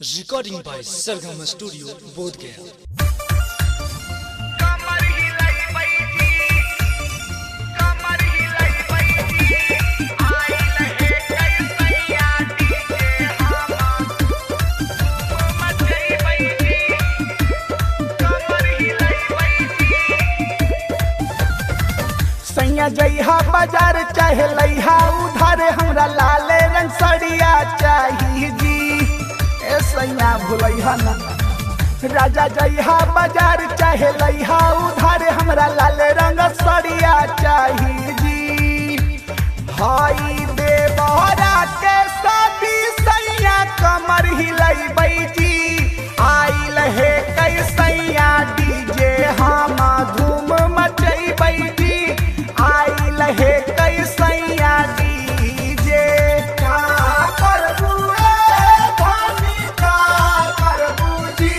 Recording by Sargama Studio, Bodh Gaya. सैया जइहा बाजार चाहे लइहा उधार हमरा लाले रंग सड़िया चाहिए जी। ए सैया भुलैहा ना राजा जइहा बाजार चाहे लइहा उधार हमरा लाले रंग सड़िया चाहिए जी। हाई देवरा के शादी सैया कमर हिलैबै जी। आइल हे कै सैया डीजे हम धूम मचैबै जी। आइल हे कै सैया डीजे का करबू धानी का करबू जी।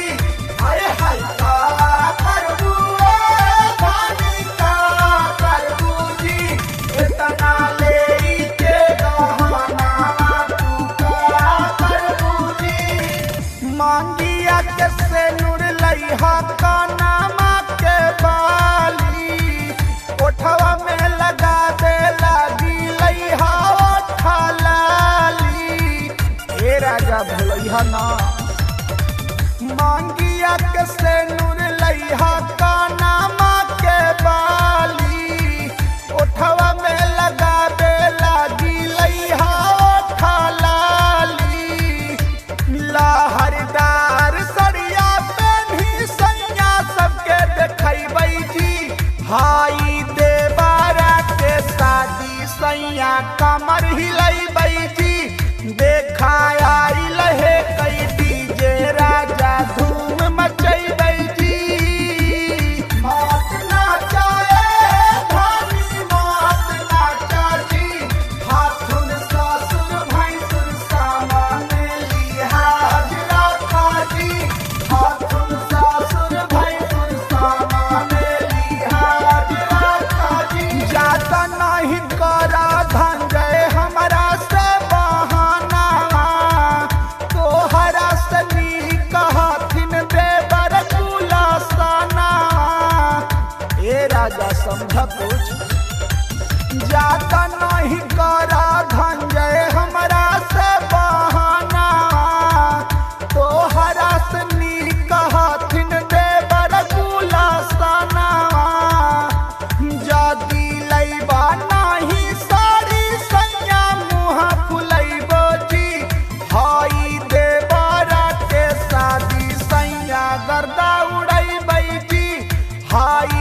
हाय हाय का करबू धानी का करबू जी। इतना ले के गहना तू का करबू जी। मांगिया के से नूर लइहा कानमा के बाली ओठवा में लगा दे लागी लइहा ओठा लाली। हे राजा भुलैहा ना मांगिया के से नूर लइहा कानमा के बाली ओठवा में लगा दे लागी लइहा ओठा लाली। लहरदार सड़िया पेन्ही सैया सबके देखैबै जी। हाई देवरा के शादी सैया कमर हिलैबै जी। देखा आइल हे कै डीजे राजा धूम मचैबै जी। मात नाचाए धानी मात नाचा जी। हाथुन सासुर भैंसुर सामने लिहाज राखा जी। हाथुन सासुर भैंसुर सामने लिहाज राखा जी। जाता नहीं करा धंजय हमरा से बहाना तोहरा सनी कहथिन देवर कुलासाना। ए राजा समझ कुछ जाता नहीं करा धंजय हमरा से बहाना तोहरा सनी कहथिन देवर कुलासाना। जदी लैबा नहीं साड़ी सैया मुँह फुलैबो जी। हाई देवरा के शादी सैया गर्दा उड़ैबै जी। हाई